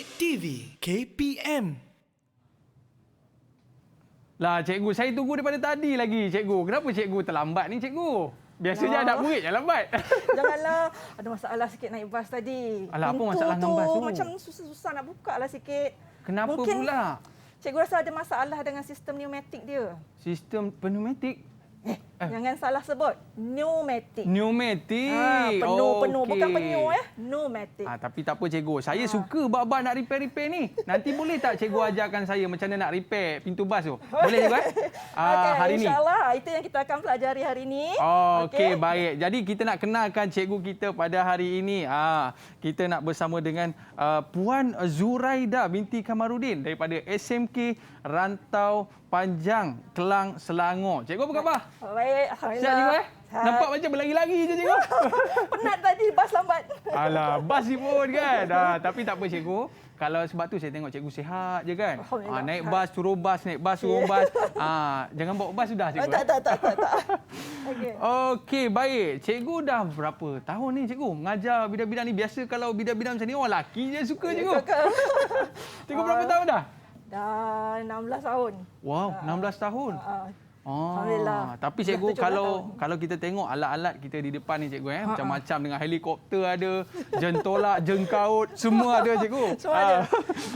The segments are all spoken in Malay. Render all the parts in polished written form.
Murid TV KPM. Lah cikgu, saya tunggu daripada tadi lagi cikgu. Kenapa cikgu terlambat ni cikgu? Biasanya anak murid yang lambat. Janganlah, ada masalah sikit naik bas tadi. Alah, apa Pintu masalah dengan bas tu? macam susah-susah nak buka lah sikit. Kenapa Mungkin pula? Cikgu rasa ada masalah dengan sistem pneumatik dia. Sistem pneumatik? Jangan salah sebut. Pneumatik. Pneumatik. Penuh-penuh. Okey. Bukan penyu Pneumatik. Tapi tak apa cikgu. Saya suka bab-bab nak repair-repair ni. Nanti boleh tak cikgu ajarkan saya macam mana nak repair pintu bas tu? Boleh cikgu hari ni? InsyaAllah. Itu yang kita akan pelajari hari ini. Okey, baik. Jadi kita nak kenalkan cikgu kita pada hari ini. Kita nak bersama dengan Puan Zuraida binti Kamarudin daripada SMK Rantau Panjang, Kelang, Selangor. Cikgu apa khabar? Baik, alhamdulillah. Sihat cikgu Nampak macam berlari-lari je cikgu. Penat tadi, bas lambat. Alah, bas ni pun kan. Tapi tak apa cikgu. Kalau sebab tu saya tengok cikgu sihat je kan. Naik bas, turun bas, naik bas, turun bas. Jangan bawa bas sudah cikgu. Tak. Okey, baik. Cikgu dah berapa tahun ni cikgu mengajar bidang-bidang ni? Biasa kalau bidang-bidang macam ni orang lelaki je suka cikgu. Cikgu berapa tahun dah? Dah 16 tahun. Wow, 16 tahun. Alhamdulillah. Tapi cikgu kalau kita tengok alat-alat kita di depan ni cikgu macam-macam dengan helikopter ada, jentolak, jengkaut, semua ada cikgu. Semua ada.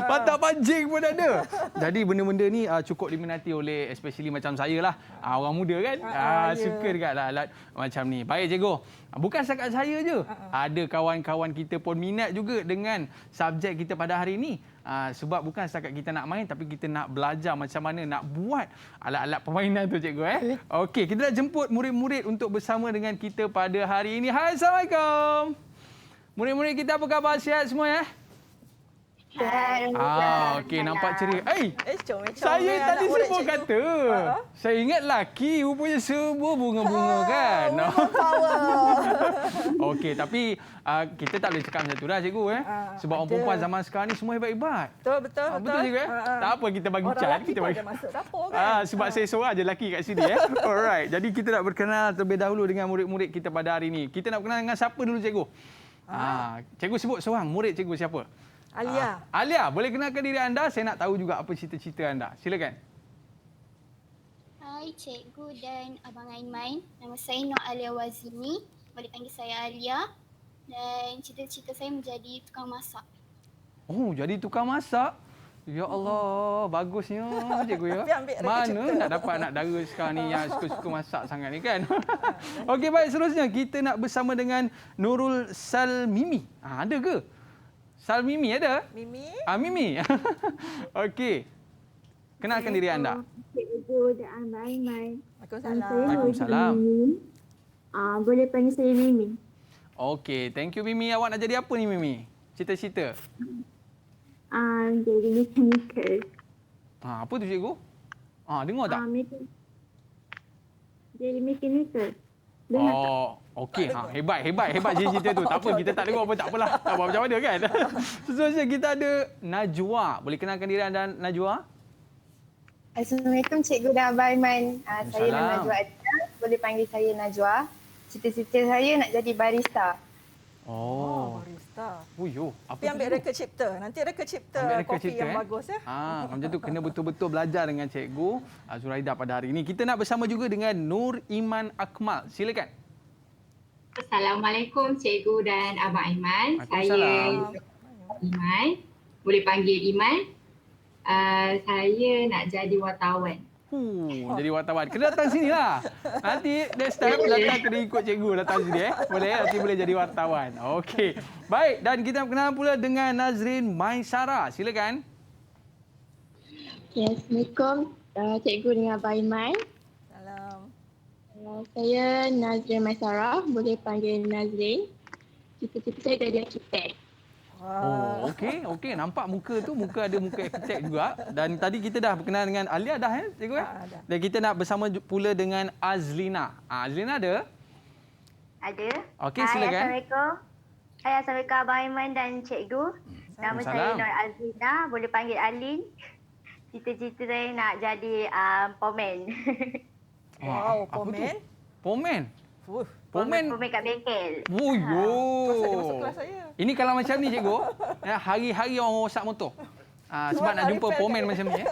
Pantat pancing pun ada. Jadi benda-benda ni cukup diminati oleh especially macam saya lah. Orang muda kan. Suka dekat alat macam ni. Baik cikgu. Bukan setakat saya je. Ada kawan-kawan kita pun minat juga dengan subjek kita pada hari ini. Sebab bukan setakat kita nak main tapi kita nak belajar macam mana nak buat alat-alat permainan tu cikgu. Okey, kita nak jemput murid-murid untuk bersama dengan kita pada hari ini. Hai, Assalamualaikum. Murid-murid kita apa khabar? Sihat semua ya? Okey, nampak ceria. Saya tadi semua kata. Saya ingat laki rupanya semua bunga-bunga kan. Okey, tapi kita tak boleh cakap macam tu dah cikgu sebab orang perempuan zaman sekarang ni semua hebat-hebat. Betul. Betul cikgu Tak apa kita bagi cat, kita bagi. Masuk dapur kan. Sebab saya seorang je lelaki kat sini Alright. Jadi kita nak berkenal terlebih dahulu dengan murid-murid kita pada hari ini. Kita nak berkenal dengan siapa dulu cikgu? Cikgu sebut seorang murid cikgu siapa? Alia. Alia, boleh kenalkan diri anda? Saya nak tahu juga apa cita-cita anda. Silakan. Hai cikgu dan Abang Aiman. Nama saya Nur Alia Wazini. Boleh panggil saya Alia. Dan cita-cita saya menjadi tukang masak. Oh, jadi tukang masak? Ya Allah, bagusnya cikgu ya. Mana nak dapat anak dara sekarang ni yang suka-suka masak sangat ni kan? Okey, baik, seterusnya kita nak bersama dengan Nurul Salmimi. Ada ke? Salmimi ada? Mimi. Mimi. Okey. Kenalkan diri anda. Cikgu dan Abang Aiman. Waalaikumsalam. Boleh panggil saya Mimi. Okey, thank you Mimi. Awak nak jadi apa ni Mimi? Cita-cita? Jadi mechanical. Apa tu cikgu? Dengar tak? Jadi mechanical. Dengar tak? Okey. Hebat cita-cita tu. Tak apa, kita tak dengar pun tak apalah. Tak apa macam mana kan? Seterusnya kita ada Najwa. Boleh kenalkan diri anda Najwa? Assalamualaikum cikgu dan Abang Aiman. Saya Najwa Adina. Boleh panggil saya Najwa. Cita-cita saya nak jadi barista. Barista. Apa ambil reka cipta. Nanti reka cipta kopi yang bagus ya. Macam tu kena betul-betul belajar dengan cikgu Zuraida pada hari ini. Kita nak bersama juga dengan Nur Iman Akmal. Silakan. Assalamualaikum cikgu dan Abang Aiman. Saya Iman. Boleh panggil Iman. Saya nak jadi wartawan. Jadi wartawan. Kena datang sini lah. Nanti next time datang kena ikut cikgu datang sini. Boleh nanti boleh jadi wartawan. Okey. Baik, dan kita nak kenal pula dengan Nazrin Maisara. Silakan. Assalamualaikum cikgu dengan Abang Aiman. Salam. Saya Nazrin Maisara. Boleh panggil Nazrin. Cita-cita saya jadi arkitek. Okey. Nampak muka ada muka arkitek juga. Dan tadi kita dah berkenal dengan Alia dah cikgu Dan kita nak bersama pula dengan Azlina. Azlina ada? Ada. Okey, silakan. Assalamualaikum. Assalamualaikum Abang Aiman dan cikgu. Nama saya Nur Azlina, boleh panggil Alin. Cita-cita saya nak jadi pomen. Pomen. Pomen? Pomen. Pomen kat bengkel. Oh, Pasal dia masuk yo. kelas saya. Ini kalau macam ni cikgu, ya, hari-hari orang rosak motor. Sebab nak jumpa repair pomen kan? macam ni.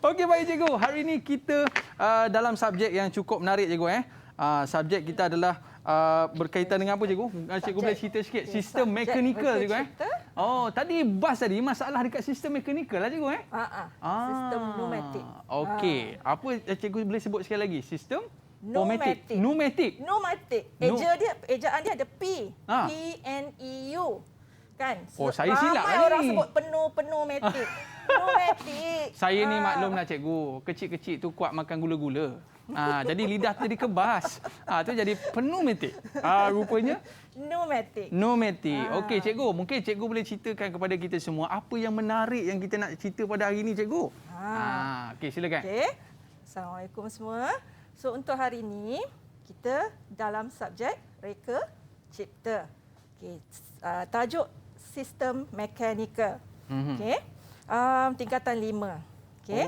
Okey, baik cikgu. Hari ini kita dalam subjek yang cukup menarik cikgu. Subjek kita adalah berkaitan dengan apa cikgu? Cikgu boleh cerita sikit. Sistem mekanikal cikgu. Oh, tadi bas tadi masalah dekat sistem mekanikal lah cikgu. Sistem pneumatik. Okey. Apa cikgu boleh sebut sekali lagi? Sistem Pneumatik. Pneumatik. Pneumatik. Ejaan dia ada P. P-N-E-U. Kan? Oh, saya silap ramai tadi. orang sebut pneumatik. Pneumatik. Saya ni maklumlah cikgu, kecil-kecil tu kuat makan gula-gula. Jadi lidah tu dikebas. Tu jadi pneumatik. Rupanya pneumatik. Okey cikgu, mungkin cikgu boleh ceritakan kepada kita semua apa yang menarik yang kita nak cerita pada hari ini cikgu. Okey, silakan. Okey. Assalamualaikum semua. So untuk hari ini kita dalam subjek reka cipta. Okey, tajuk sistem mekanikal. Okey. Tingkatan 5. Okey.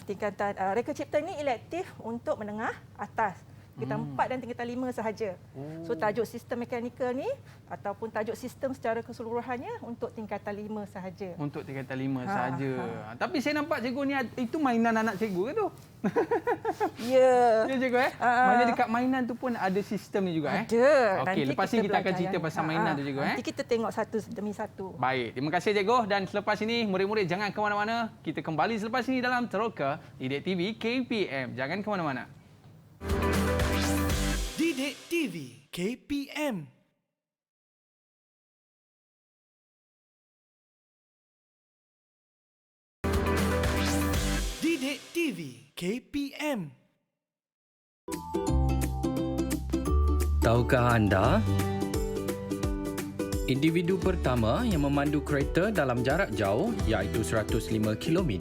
Tingkatan reka cipta ni elektif untuk menengah atas. Tingkatan 4 dan tingkatan 5 sahaja. So tajuk sistem mekanikal ni ataupun tajuk sistem secara keseluruhannya untuk tingkatan 5 sahaja. Untuk tingkatan 5 sahaja. Tapi saya nampak cikgu ni itu mainan anak cikgu ke tu? Ya. Ya cikgu Maknanya dekat mainan tu pun ada sistem ni juga Ada. Okey, lepas ni kita akan cerita pasal mainan tu cikgu Nanti kita tengok satu demi satu. Baik, terima kasih cikgu dan selepas ini murid-murid jangan ke mana-mana. Kita kembali selepas ini dalam Teroka Didik TV KPM. Jangan ke mana-mana. Didik TV KPM. Didik TV KPM. Tahukah anda? Individu pertama yang memandu kereta dalam jarak jauh iaitu 105 km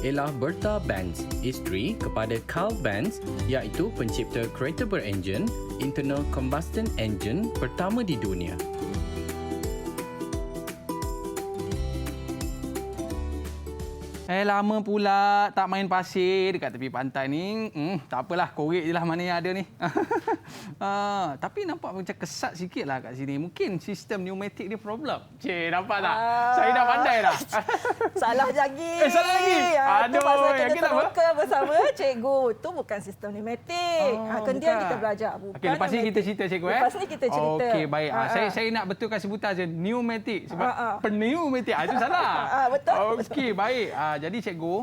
ialah Bertha Benz, isteri kepada Carl Benz iaitu pencipta kereta berenjin internal combustion engine pertama di dunia. Lama pula tak main pasir dekat tepi pantai ni. Tak apalah, korek je lah mana yang ada ni. Tapi nampak macam kesat sikit lah kat sini. Mungkin sistem pneumatik dia problem. Cik, nampak tak? Saya dah pandai dah. Salah lagi. Salah lagi? Aduh, pasal kita yakin apa? terluka bersama cikgu. Itu bukan sistem pneumatik. Kemudian kita belajar. Bukan Okey, lepas ni kita cerita cikgu. Lepas ni kita cerita. Okey, baik. Saya nak betulkan sebutan je. Pneumatik. Sebab pneumatik. Itu salah. Betul. Okey, baik. Jadi cikgu,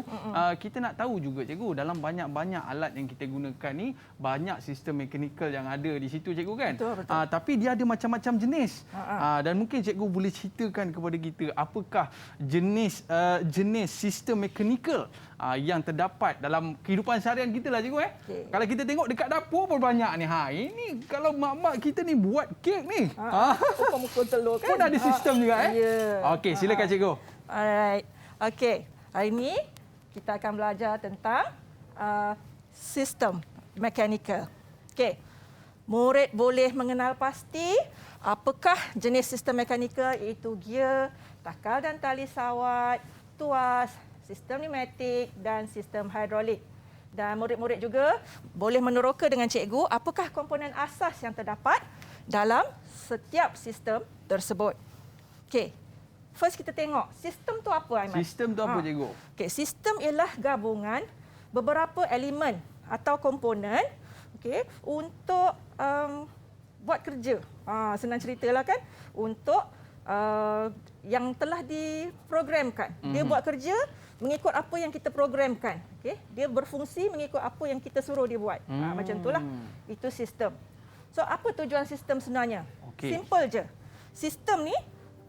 kita nak tahu juga cikgu, dalam banyak-banyak alat yang kita gunakan ni, banyak sistem mekanikal yang ada di situ cikgu kan? Betul. Tapi dia ada macam-macam jenis. Dan mungkin cikgu boleh ceritakan kepada kita apakah jenis sistem mekanikal yang terdapat dalam kehidupan seharian kita lah cikgu. Okay. Kalau kita tengok dekat dapur pun banyak ni. Ini kalau mak-mak kita ni buat kek ni. Pemukul telur kan? Pun ada sistem juga Okey, silakan cikgu. Alright. Okey. Hari ini kita akan belajar tentang sistem mekanikal. Okey. Murid boleh mengenal pasti apakah jenis sistem mekanikal, iaitu gear, takal dan tali sawat, tuas, sistem pneumatik dan sistem hidrolik. Dan murid-murid juga boleh meneroka dengan cikgu apakah komponen asas yang terdapat dalam setiap sistem tersebut. Okey. First kita tengok sistem tu apa, Aiman? Sistem tu apa cikgu? Okey, sistem ialah gabungan beberapa elemen atau komponen untuk buat kerja. Senang ceritalah kan, untuk yang telah diprogramkan. Dia buat kerja mengikut apa yang kita programkan. Okey, dia berfungsi mengikut apa yang kita suruh dia buat. Macam itulah. Itu sistem. So apa tujuan sistem sebenarnya? Simple je. Sistem ni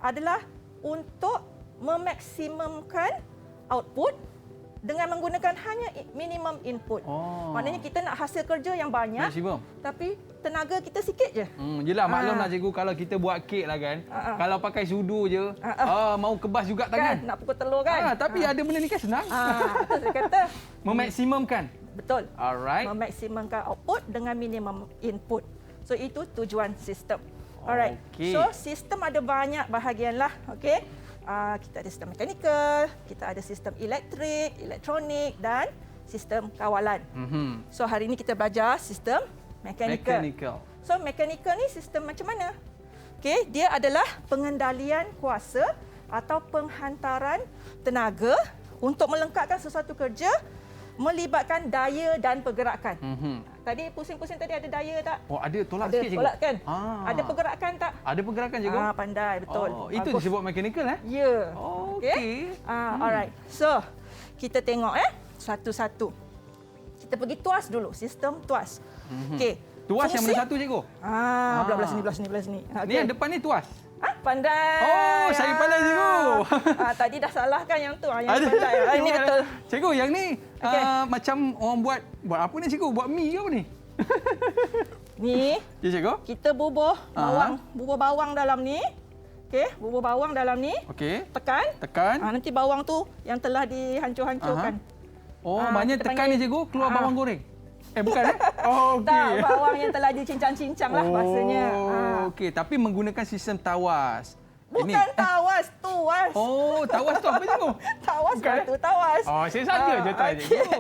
adalah untuk memaksimumkan output dengan menggunakan hanya minimum input. Maknanya kita nak hasil kerja yang banyak, maksimum, tapi tenaga kita sikit je. Yelah, maklumlah cikgu, kalau kita buat kek lah kan, kalau pakai sudu je, mau kebas juga tangan. Kan, nak pukul telur kan. Tapi ada benda ni kan senang. Itu saya kata. Memaksimumkan. Betul. Alright. Memaksimumkan output dengan minimum input. So itu tujuan sistem. Alright. Okay. So sistem ada banyak bahagian lah. Okey. Kita ada sistem mekanikal, kita ada sistem elektrik, elektronik dan sistem kawalan. So hari ini kita belajar sistem Mechanical. So mechanical ni sistem macam mana? Okey, dia adalah pengendalian kuasa atau penghantaran tenaga untuk melengkapkan sesuatu kerja melibatkan daya dan pergerakan. Tadi pusing-pusing tadi ada daya tak? Oh, ada tolak Ada sikit cikgu. tolak kan? Ada pergerakan tak? Ada pergerakan cikgu. Pandai, betul. Oh, itu disebut mechanical Ya. Okey. Alright. So, kita tengok satu-satu. Kita pergi tuas dulu, sistem tuas. Okey. Tuas yang mana satu cikgu? Belah sini. Ni yang depan ni tuas. Pandai. Oh, saya pandai cikgu. Tadi dah salah kan yang tu. Yang pandai. Ini betul. Cikgu, yang ni macam orang buat apa ni cikgu? Buat mi ke apa ni? Ni. Ya cikgu. Kita bubuh bawang dalam ni. Okey, bubuh bawang dalam ni. Okey. Tekan. Nanti bawang tu yang telah dihancur-hancurkan. Oh, maknanya tekan ni cikgu keluar bawang goreng. Bukan Oh, okey. Tak, bawang yang telah dicincang-cincang lah bahasanya. Okey, tapi menggunakan sistem tawas. Bukan tawas, tuas. Oh, tawas tu apa cikgu? Tawas batu tawas. Oh, saya saja je tanya cikgu.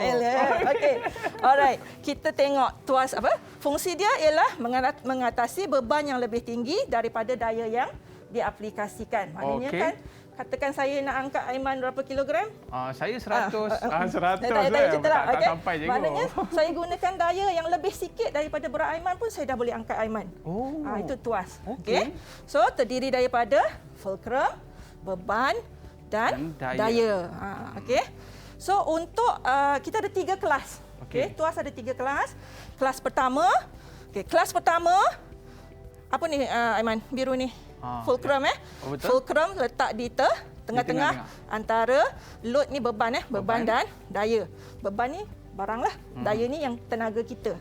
Okey. Alright, kita tengok tuas apa? Fungsi dia ialah mengatasi beban yang lebih tinggi daripada daya yang diaplikasikan. Maknanya kan katakan saya nak angkat Aiman berapa kilogram? Saya 100. 100 tak sampai cikgu. Maknanya saya gunakan daya yang lebih sikit daripada berat Aiman pun saya dah boleh angkat Aiman. Itu tuas. Okey. So terdiri daripada fulcrum, beban dan daya. Okey. So untuk kita ada 3 kelas. Okey, tuas ada 3 kelas. Kelas pertama, kelas pertama apa ni Aiman? Biru ni. Fulcrum Fulcrum letak di tengah-tengah antara load ni beban dan daya. Beban ni barang lah, daya ni yang tenaga kita.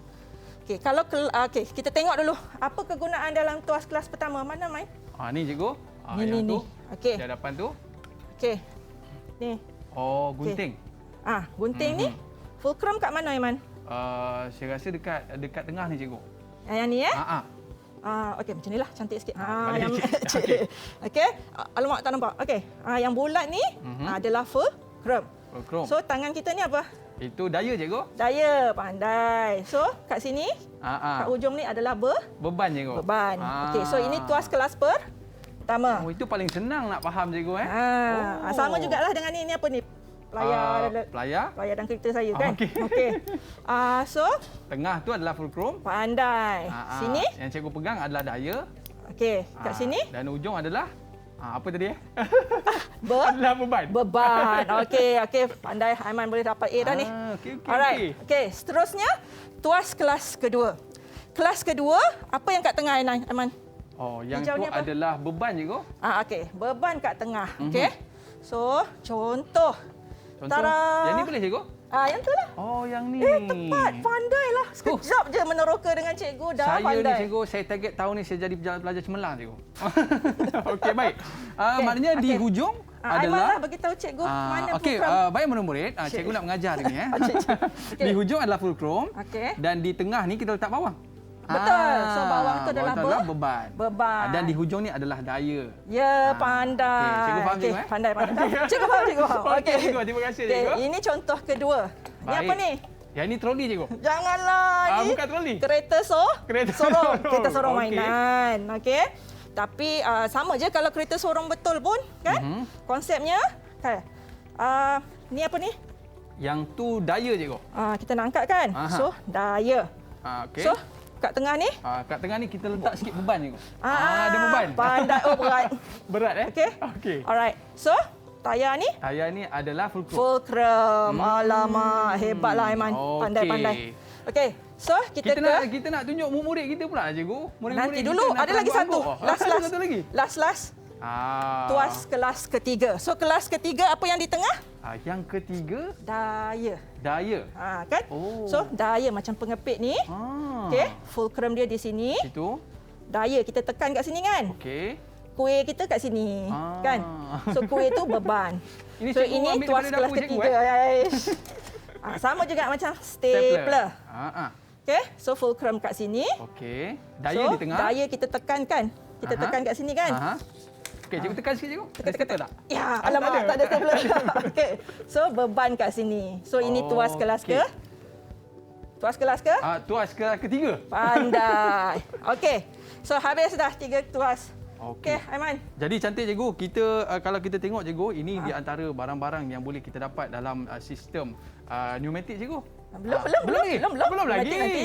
Okey, kalau kita tengok dulu apa kegunaan dalam tuas kelas pertama. Mana Mai? Ni cikgu. Ni. Okey. Di hadapan tu. Okey. Ni. Oh, gunting. Gunting ni fulcrum kat mana Aiman? Saya rasa dekat tengah ni cikgu. Yang ni okey, macam inilah, cantik sikit. Okey. Okey. Alamak tak nampak. Okey. Yang bulat ni adalah fulcrum. So tangan kita ni apa? Itu daya cikgu. Daya, pandai. So kat sini kat ujung ni adalah beban cikgu. Beban. Okey, so ini tuas kelas pertama. Oh, itu paling senang nak faham cikgu Sama jugalah dengan ni apa ni? Pelayar dan kereta saya kan. Okey. So tengah tu adalah fulcrum. Pandai. Sini yang cikgu pegang adalah daya. Okey, kat sini dan ujung adalah apa tadi adalah beban. Okey, pandai Aiman boleh dapat A dah ni. Alright. Okey, seterusnya tuas kelas kedua. Kelas kedua, apa yang kat tengah Aiman? Oh, yang tu adalah beban cikgu. Okey, beban kat tengah. Okey. So, contoh. Yang ni boleh cikgu? Yang tu lah. Oh, yang ni. Tepat. Pandailah. Sekejap je meneroka dengan cikgu. Dah pandai. Saya ni cikgu, saya target tahun ni saya jadi pelajar cemerlang cikgu. Okey, baik. Maknanya di hujung adalah... Aiman lah beritahu cikgu mana fulcrum. Baik murid-murid. Cikgu nak mengajar ni. Di hujung adalah fulcrum. Dan di tengah ni kita letak bawang. Betul. So bawang tu adalah beban. Dan di hujung ni adalah daya. Ya, pandai. Cikgu faham cikgu? Pandai. Cikgu faham. Okey, cikgu. Terima kasih cikgu. Ini contoh kedua. Ni apa ni? Yang ni troli cikgu. Janganlah. Bukan troli. Kereta sorong. Kereta sorong mainan. Okey. Tapi sama je kalau kereta sorong betul pun kan? Konsepnya ni apa ni? Yang tu daya cikgu. Kita nak angkat kan? So daya. Okey. So kat tengah ni? Kat tengah ni kita letak sikit beban cikgu. Ada beban. Pandai. Berat. Berat Okey. Alright. So tayar ni? Tayar ni adalah fulcrum. Alamak, hebatlah Aiman. Pandai-pandai. Okey. So kita nak tunjuk murid kita pula cikgu. Nanti dulu ada lagi satu. Last. Tuas kelas ketiga. So kelas ketiga apa yang di tengah? Yang ketiga daya. Kan? So daya macam pengepit ni. Okey, fulcrum dia di sini. Situ. Daya kita tekan kat sini kan? Okey. Kuih kita kat sini. Kan? So kuih tu beban. Ini tuas kelas ketiga. Sama juga macam stapler. Okey, so fulcrum kat sini. Okey. Daya di tengah. Daya kita tekankan. Kita tekan kat sini kan? Okey, cikgu tekan sikit cikgu. Tekan tak? Ya, alamak, tak ada stapler. Okey. So beban kat sini. So ini tuas kelas Tuas kelas ke? Tuas kelas ketiga. Pandai. Okey. So habis dah 3 tuas. Okey, Aiman. Jadi cantik cikgu, kita kalau kita tengok cikgu, ini di antara barang-barang yang boleh kita dapat dalam sistem pneumatik cikgu. Belum lagi. Nanti.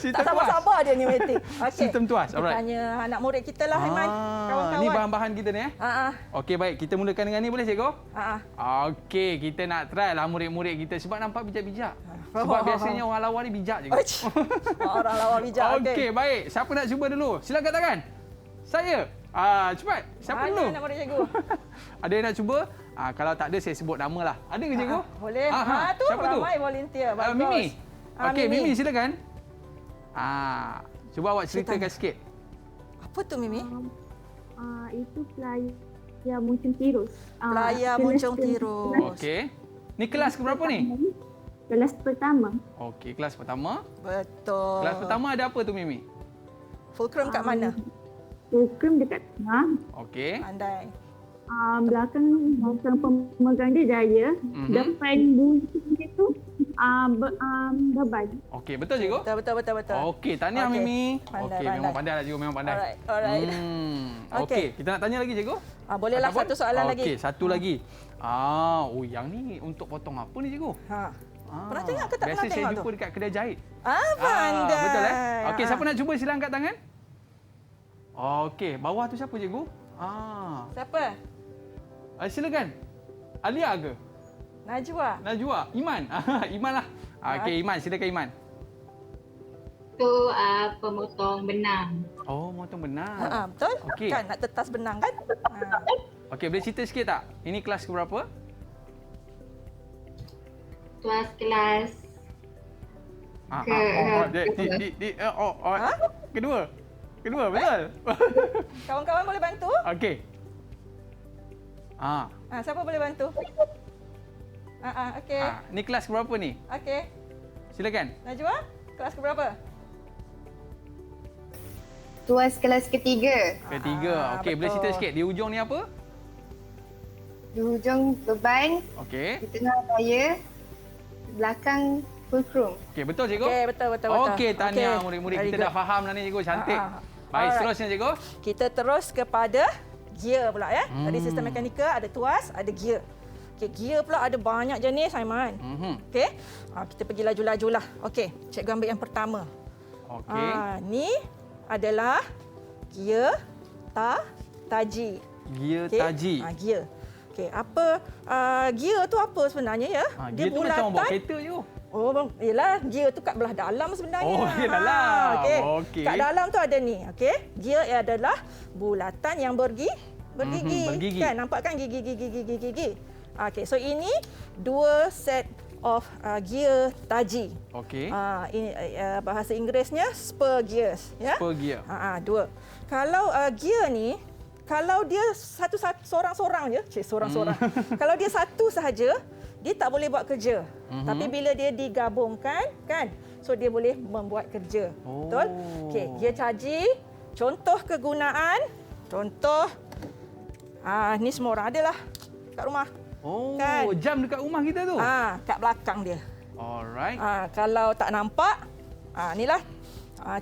Tak sabar-sabar dia pneumatik. Okey. Sistem tuas. Alright. Tanya anak murid kita lah, Aiman. Kawan-kawan. Ni bahan-bahan kita ni Okey, baik. Kita mulakan dengan ni boleh cikgu? Okey, kita nak try lah murid-murid kita sebab nampak bijak-bijak. Sebab biasanya orang lawa ni bijak cikgu. Orang lawa bijak. Okey, baik. Siapa nak cuba dulu? Silakan tangan. Saya. Cepat. Siapa Mana dulu? nak murid cikgu? Ada yang nak cuba? Kalau tak ada, saya sebut nama lah. Ada ke cikgu? Boleh. Tu siapa tu? ramai volunteer. Bagus. Mimi. Okey, Mimi silakan. Cuba awak ceritakan sikit. Apa tu Mimi? Itu pelayar muncung tirus. Pelayar muncung tirus. Okey. Ni kelas ke berapa ni? Kelas pertama. Okey, kelas pertama. Betul. Kelas pertama ada apa tu Mimi? Fulcrum kat mana? Fulcrum dekat tengah. Okey. Pandai. Belakang pemegang dia daya. Depan bunyi tu beban. Okey, betul cikgu? Betul. Okey, tahniah Mimi. Pandai, Okey, memang pandai lah cikgu, memang pandai. Alright. Okey, kita nak tanya lagi cikgu? Bolehlah satu soalan lagi. Okey, satu lagi. Yang ni untuk potong apa ni cikgu? Pernah tengok ke tak pernah biasa tengok tu? saya jumpa dekat kedai jahit. Pandai. Betul Okey, siapa nak cuba sila angkat tangan? Okey, bawah tu siapa cikgu? Siapa? Silakan. Alia ke? Najwa. Iman. Iman lah. Okey, Iman. Silakan Iman. Tu pemotong benang. Oh, motong benang. Betul? Okey. Kan nak tetas benang kan? Okey, boleh cerita sikit tak? Ini kelas ke berapa? Tuas kelas Kedua, betul? Kawan-kawan boleh bantu? Okey. Siapa boleh bantu? Okey. Ni kelas ke berapa ni? Okey. Silakan. Najwa, kelas ke berapa? Tuas kelas ketiga. Ketiga. Okey, boleh cerita sikit. Di ujung ni apa? Di hujung beban, Okey. di tengah daya, belakang fulcrum. Okey, betul cikgu? Okey, betul. Okey, tahniah murid-murid. Kita dah faham dah ni cikgu. Cantik. Baik, seterusnya cikgu. Kita terus kepada gear pula ya. Tadi sistem mekanikal ada tuas, ada gear. Okey, gear pula ada banyak jenis Aiman. Okey. Kita pergi laju-lajulah. Okey, cikgu ambil yang pertama. Okey. Ni adalah gear taji. Gear taji. Gear. Okey, apa gear tu apa sebenarnya ya? Dia tu macam bawa kereta je. Yelah, gear tu kat belah dalam sebenarnya. Dia dalam. Okey. Kat dalam tu ada ni, okey. Gear adalah bulatan yang bergigi. Kan, nampak kan gigi. Okey, so ini 2 set of gear taji. Okey. Ini bahasa Inggerisnya spur gears, ya. Spur gear. 2. Kalau gear ni, kalau dia seorang-seorang je, seorang-seorang. Kalau dia satu sahaja, dia tak boleh buat kerja. Tapi bila dia digabungkan, kan, so dia boleh membuat kerja. Betul? Okey, gear taji, contoh kegunaan, ni semua orang ada lah kat rumah. Kan? Jam dekat rumah kita tu? Kat belakang dia. Alright. Kalau tak nampak, inilah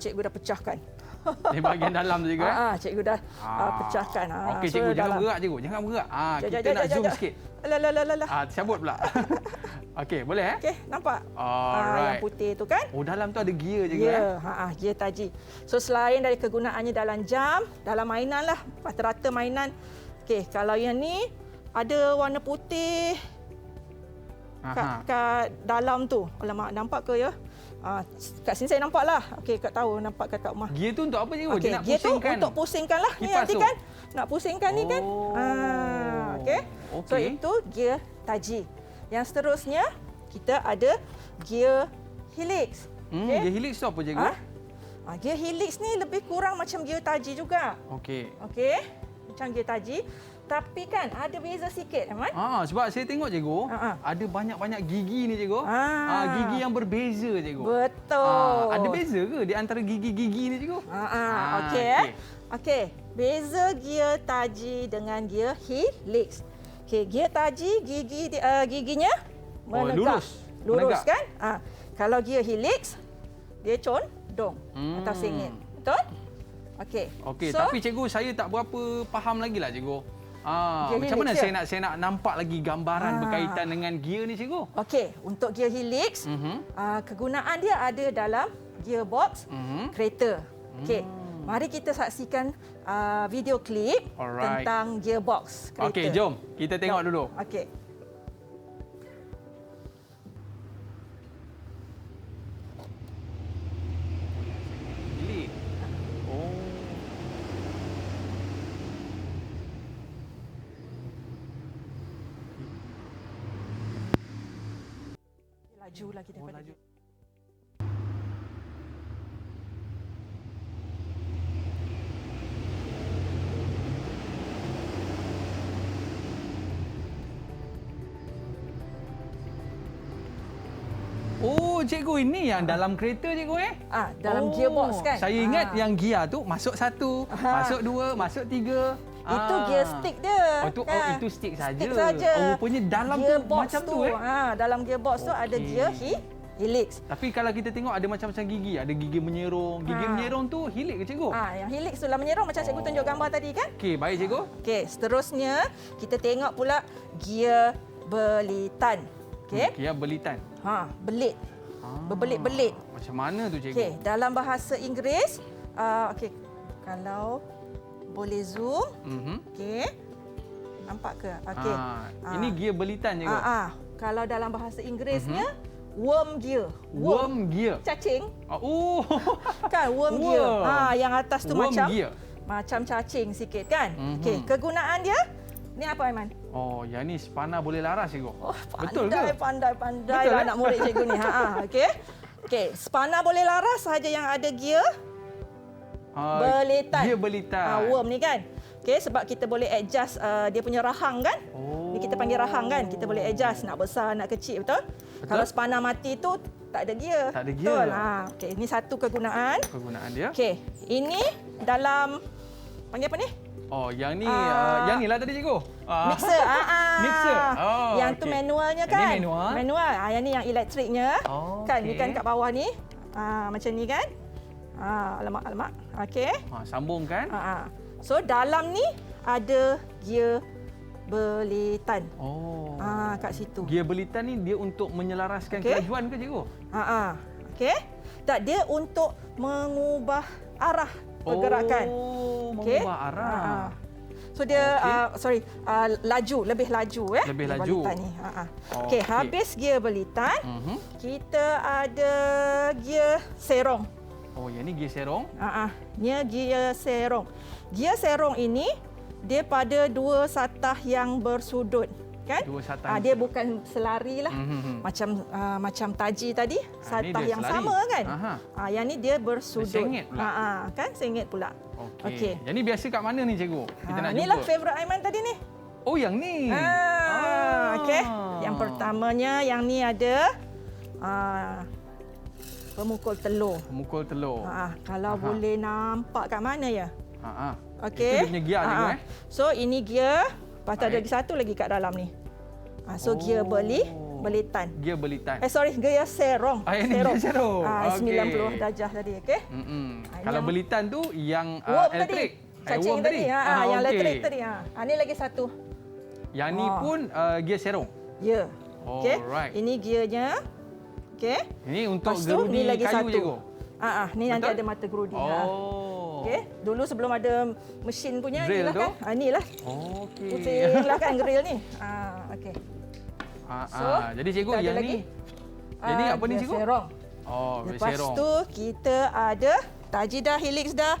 cikgu dah pecahkan. Di bahagian dalam tu juga. Cikgu dah pecahkan. Okey cikgu, jangan bergerak cikgu. Jangan bergerak. Kita nak zoom sikit. Cabut pula. Okey, boleh Okey, nampak? Alright. Yang putih tu kan? Dalam tu ada gear je kan? Gear taji. So selain dari kegunaannya dalam jam, dalam mainan lah, rata-rata mainan. Okey, kalau yang ni ada warna putih kat dalam tu. Alamak, nampak ke ya? Kat sini saya nampak lah. Okey, Kak tahu nampak kat rumah. Gear tu untuk apa cikgu? Okay, Dia nak gear pusingkan? Tu untuk pusingkan lah. Ni nanti kan nak pusingkan ni kan. Okey. So itu gear taji. Yang seterusnya kita ada gear helix. Gear helix tu apa cikgu? Gear helix ni lebih kurang macam gear taji juga. Okey. Macam gear taji. Tapi kan ada beza sikit, Aiman. Sebab saya tengok cikgu, ada banyak-banyak gigi ni cikgu. Gigi yang berbeza cikgu. Betul. Ada beza ke di antara gigi-gigi ni cikgu? Okey. Beza gear taji dengan gear helix. Okey, gear taji giginya menegak. Lurus kan? Kalau gear helix, dia condong atau sengit. Betul? Okey. Okey, tapi cikgu saya tak berapa faham lagi lah cikgu. Macam mana saya nak nampak lagi gambaran berkaitan dengan gear ni cikgu? Okey, untuk gear helix, kegunaan dia ada dalam gearbox kereta. Okey. Mari kita saksikan video klip tentang gearbox kereta. Okey, jom kita tengok dulu. Okey. Laju lagi daripada dia. Oh, cikgu, ini yang dalam kereta cikgu dalam gearbox kan. Saya ingat yang gear tu masuk 1, masuk 2, masuk 3. Itu gear stick dia. Itu stick saja. Rupanya dalam gearbox tu macam tu dalam gearbox tu ada gear helix. Tapi kalau kita tengok ada macam-macam gigi, ada gigi menyerong. Gigi menyerong tu helix ke cikgu? Yang helix tu lah menyerong macam cikgu tunjuk gambar tadi kan? Okey, baik cikgu. Okey, seterusnya kita tengok pula gear belitan. Okey. Gear belitan. Belit. Berbelit-belit. Macam mana tu cikgu? Okey, dalam bahasa Inggeris, okey, kalau boleh zoom. Okey. Nampak ke? Okey. Ini gear belitan cikgu. Kalau dalam bahasa Inggerisnya worm gear. Worm gear. Cacing. Kan worm Wow. gear. Yang atas tu Worm macam gear. macam cacing sikit kan? Okey, kegunaan dia ni apa Aiman? Yang ni spana boleh laras cikgu. Betul ke? Pandai Betul, lah anak murid cikgu ni. Okey. Okey, spana boleh laras sahaja yang ada gear belitan. Gear belitan. Worm ni kan. Okey, sebab kita boleh adjust dia punya rahang kan? Ni kita panggil rahang kan? Kita boleh adjust nak besar, nak kecil, betul? Kalau spana mati tu tak ada gear. Tak ada gear. Betul. Okey, ini satu kegunaan. Kegunaan dia. Okey, ini dalam panggil apa ni? Yang ni yang ni lah tadi cikgu. Mixer. Mixer. Yang tu manualnya kan? Yang ni manual. Manual. Yang ni yang elektriknya. Kan ni okey. kan kat bawah ni. Macam ni kan? Alamak. Okey. Sambungkan. So dalam ni ada gear belitan. Kat situ. Gear belitan ni dia untuk menyelaraskan kelajuan ke cikgu? Okey. Tak, dia untuk mengubah arah pergerakan. Mengubah arah. So dia laju, lebih laju Lebih gear laju. belitan ni. Okey, habis gear belitan, kita ada gear serong. Yang ni gear serong. Ni gear serong. Gear serong ini dia pada dua satah yang bersudut, kan? Dua satah. Dia bukan selari lah. Macam taji tadi, satah yang selari. Sama kan? Yang ni dia bersudut. Sengit pula. Kan sengit pula. Okey. Yang ni biasa kat mana ni cikgu? Kita nak inilah jumpa. favourite Aiman tadi ni. Yang ni. Okey. Yang pertamanya yang ni ada pemukul telur. Pemukul telur. Kalau boleh nampak kat mana ya? Okey. Itu dia punya gear cikgu So ini gear, lepas tu ada lagi satu lagi kat dalam ni. Gear belitan. Gear belitan. Gear serong. Ini gear serong. 90 darjah tadi, okey? Kalau belitan tu yang elektrik. Cacing tadi. Yang elektrik tadi. Ini lagi satu. Yang ni pun gear serong. Ya. Okey. Alright. Ini gearnya. Okey. Ini untuk Lepas tu, gerudi ni lagi kayu satu. cikgu. Ni nanti ada mata gerudi. Okey. Dulu sebelum ada mesin punya drill inilah tu? kan. Inilah. Okey. Pusinglah kan grill ni. Okey. So, jadi cikgu kita ada yang lagi, ni yang ni apa ni gear cikgu? serong. Gear Lepas serong. tu kita ada taji dah, helix dah,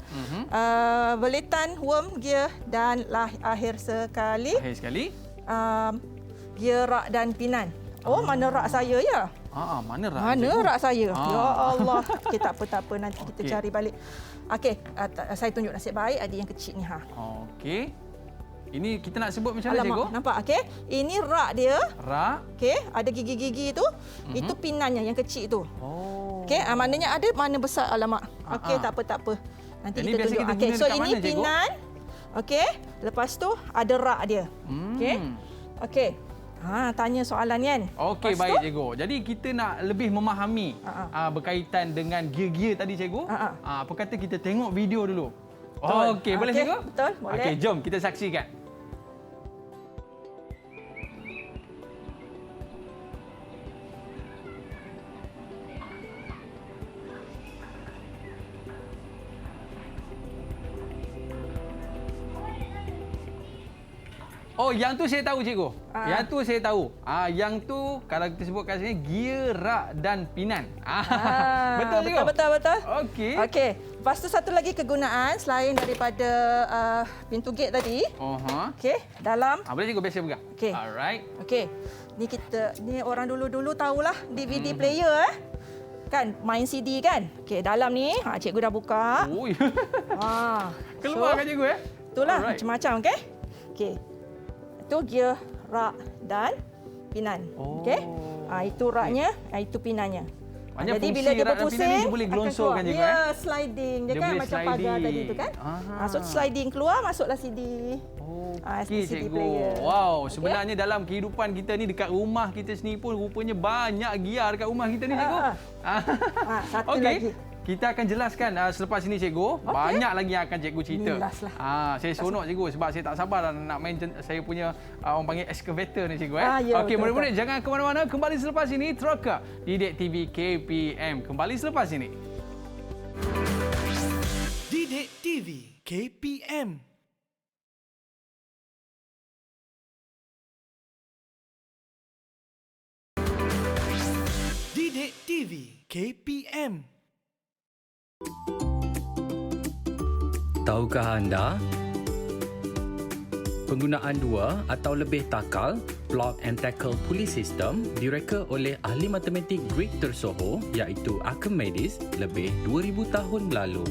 belitan, worm gear dan akhir sekali gear rak dan pinan. Mana rak saya ya? Mana rak? Mana rak saya? Ya Allah. Okey, tak apa nanti kita cari balik. Okey, saya tunjuk nasib baik ada yang kecil ni Okey. Ini kita nak sebut macam mana cikgu? Nampak okey? Ini rak dia. Rak. Okey, ada gigi-gigi tu. Itu pinannya yang kecil tu. Okey, maknanya ada mana besar, alamak. Okey, tak apa. Nanti ini kita tunjuk. Okey, so ini mana, pinan. Okey, lepas tu ada rak dia. Okey. tanya soalan kan. Okey, baik cikgu. Jadi kita nak lebih memahami berkaitan dengan gear-gear tadi cikgu. Apa kata kita tengok video dulu? Okey, boleh cikgu? Betul, boleh. Okey, jom kita saksikan. Oh, yang tu saya tahu cikgu. Yang tu saya tahu. Yang tu kalau kita sebut kat sini gear, rak dan pinan. Betul cikgu? Betul. Okey. Okey. Lepas tu satu lagi kegunaan selain daripada pintu gate tadi. Okey, dalam boleh cikgu biasa pegang. Okey. Alright. Okey. Ni orang dulu-dulu tahulah DVD player kan, main CD kan. Okey, dalam ni cikgu dah buka. Oi. Keluar kan cikgu ya? Itulah macam-macam okey. Okey. Itu gear, rak dan pinan. Okey. Itu raknya, itu pinannya. Jadi bila dia berpusing, dia boleh gelonsorkan je kan? Dia sliding je kan, macam pagar tadi tu kan. So sliding keluar, masuklah CD. Okey CD cikgu. player. Wow, sebenarnya dalam kehidupan kita ni dekat rumah kita sendiri pun rupanya banyak gear dekat rumah kita ni cikgu. Satu lagi. Kita akan jelaskan selepas ini cikgu. Banyak lagi yang akan cikgu cerita. Saya seronok cikgu sebab saya tak sabar nak main saya punya orang panggil excavator ni cikgu. Okey, murid-murid jangan ke mana-mana. Kembali selepas ini Troka Didik TV KPM. Kembali selepas ini. Didik TV KPM. Didik TV KPM. Tahukah anda? Penggunaan dua atau lebih takal block and tackle police system direka oleh ahli matematik Greek tersohor iaitu Archimedes lebih 2000 tahun lalu.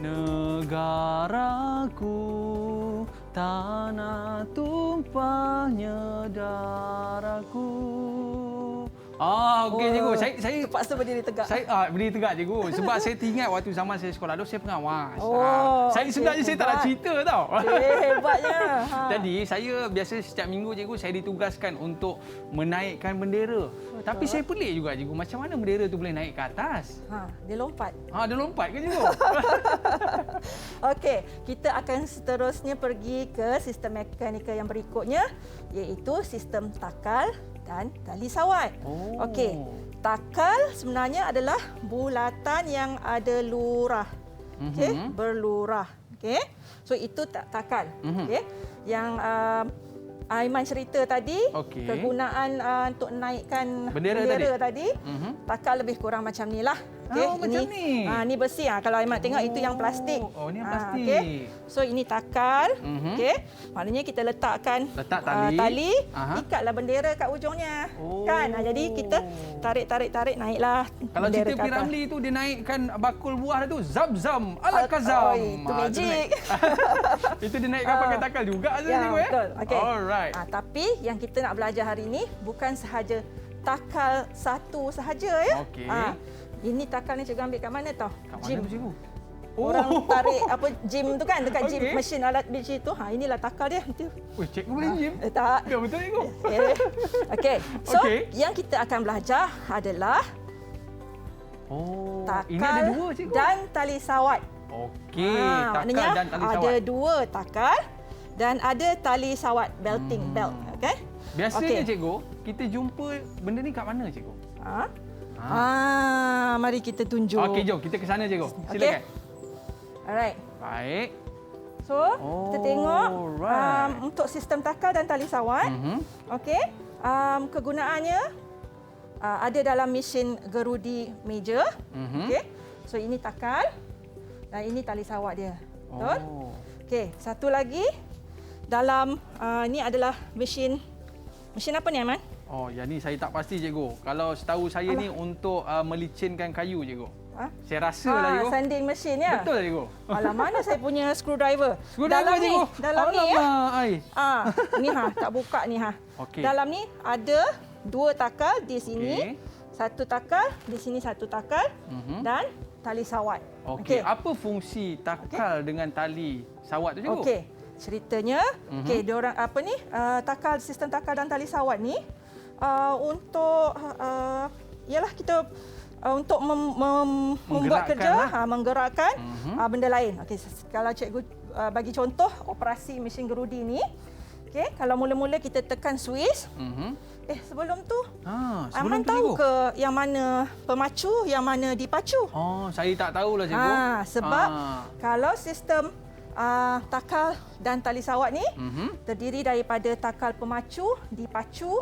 Negaraku, tanah tumpahnya darahku. Okey cikgu. Saya terpaksa berdiri tegak. Saya berdiri tegak cikgu sebab saya teringat waktu zaman saya sekolah dulu saya pengawas. Sebenarnya saya tak nak cerita tau. Hebatnya. Jadi saya biasa setiap minggu cikgu saya ditugaskan untuk menaikkan bendera. Tapi saya pelik juga cikgu, macam mana bendera tu boleh naik ke atas? Dia lompat. Dia lompat ke cikgu? Okey, kita akan seterusnya pergi ke sistem mekanikal yang berikutnya iaitu sistem takal dan tali sawat. Okey, takal sebenarnya adalah bulatan yang ada lurah. Okey, berlurah. Okey. So itu takal. Okey. Yang Aiman cerita tadi, kegunaan untuk naikkan bendera tadi, takal lebih kurang macam nilah. Okey, macam ni. Ni besi. Kalau Aiman tengok itu yang plastik. Ni yang plastik. Okay. So ini takal. Okey. Maknanya kita letak tali, ikatlah bendera kat ujungnya. Kan? Jadi kita tarik naiklah. Kalau cerita Piramli tu dia naikkan bakul buah tu zam-zam ala kazam. Itu magic. Itu dia naikkan pakai takal juga cikgu betul. Okey. Alright. Tapi yang kita nak belajar hari ini bukan sahaja takal satu sahaja ya. Okey. Ini takal ni cikgu ambil kat mana tau? Kat mana cikgu? Orang tarik gym tu kan dekat gym mesin alat biji tu. Inilah takal dia. Cikgu boleh gym? Tak. Ya betul cikgu. Okey. So yang kita akan belajar adalah takal ini ada dua cikgu. Dan tali sawat. Okey, takal dan tali sawat. Ada dua takal dan ada tali sawat belting belt. Okey. Biasanya cikgu, kita jumpa benda ni kat mana cikgu? Mari kita tunjuk. Okey, jom kita ke sana cikgu. Silakan. Alright. Baik. So, kita tengok untuk sistem takal dan tali sawat. Okey. Kegunaannya ada dalam mesin gerudi meja. Okey. So ini takal dan ini tali sawat dia. Betul? Okey, satu lagi dalam ini adalah mesin apa ni Aiman? Yang ni saya tak pasti cikgu. Kalau setahu saya ni untuk melicinkan kayu cikgu. Saya rasa lah cikgu. Sanding mesin ya. Betul cikgu. Alah, mana saya punya screwdriver? Dalam ni, cikgu. Dalam ni ya. Ni tak buka ni Okey. Dalam ni ada dua takal di sini. Satu takal, di sini satu takal dan tali sawat. Okey. Apa fungsi takal dengan tali sawat tu, cikgu? Okey. Ceritanya, diorang takal, sistem takal dan tali sawat ni untuk ialah kita untuk membuat kerja, menggerakkan benda lain. Okey, kalau cikgu bagi contoh operasi mesin gerudi ni. Okey, kalau mula-mula kita tekan switch. Sebelum tu Aiman tahu ke yang mana pemacu, yang mana dipacu? Oh, saya tak tahulah, cikgu. Sebab kalau sistem takal dan tali sawat ni terdiri daripada takal pemacu, dipacu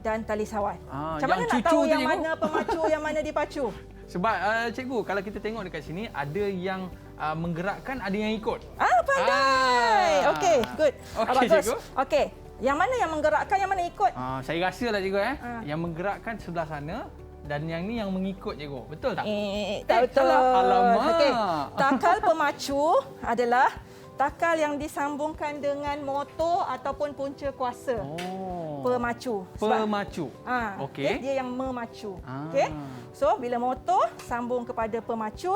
dan tali sawat. Macam mana nak tahu yang mana pemacu, yang mana dipacu? Sebab cikgu, kalau kita tengok dekat sini ada yang menggerakkan, ada yang ikut. Pandai. Okey, good. Okey, bagus. cikgu. Okey. Yang mana yang menggerakkan, yang mana ikut? Saya rasalah, cikgu. Yang menggerakkan sebelah sana dan yang ni yang mengikut, cikgu. Betul tak? Tak betul. Alamak. Okey. Takal pemacu adalah takal yang disambungkan dengan motor ataupun punca kuasa. Pemacu. Pemacu. Okey. Dia yang memacu. Okey. So, bila motor sambung kepada pemacu,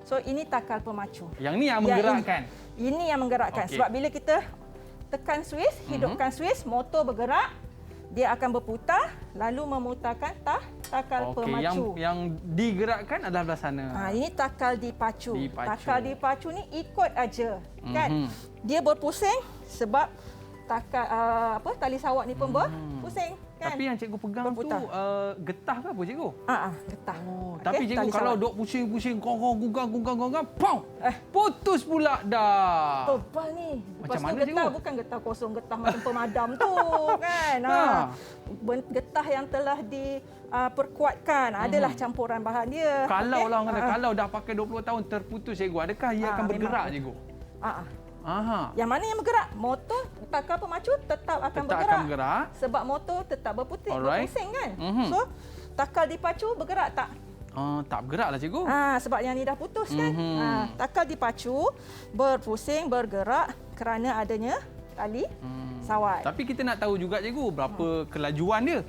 so ini takal pemacu. Yang ni yang menggerakkan. Ini yang menggerakkan. Sebab bila kita tekan switch, hidupkan switch, motor bergerak, dia akan berputar lalu memutarkan takal pemacu. Yang digerakkan adalah belah sana. Ini takal dipacu. Takal dipacu ni ikut aja, kan? Dia berpusing sebab takal tali sawat ni pun berpusing, kan? Tapi yang cikgu pegang berputar tu getah ke apa, cikgu? Getah. Tapi cikgu kalau duk pusing-pusing, gugang, pom! Putus pula dah. Tebal ni. Macam mana, getah cikgu? bukan getah kosong, getah macam pemadam tu, kan? Getah yang telah diperkuatkan, adalah campuran bahan dia. Kalau dah pakai 20 tahun terputus, cikgu, adakah ia akan bergerak, cikgu? Yang mana yang bergerak? Motor, takal pemacu tetap akan bergerak. Sebab motor tetap berpusing, kan? So, takal dipacu bergerak tak? Tak bergeraklah, cikgu. Sebab yang ni dah putus, kan? Takal dipacu berpusing, bergerak kerana adanya tali sawat. Tapi kita nak tahu juga, cikgu, berapa kelajuan dia.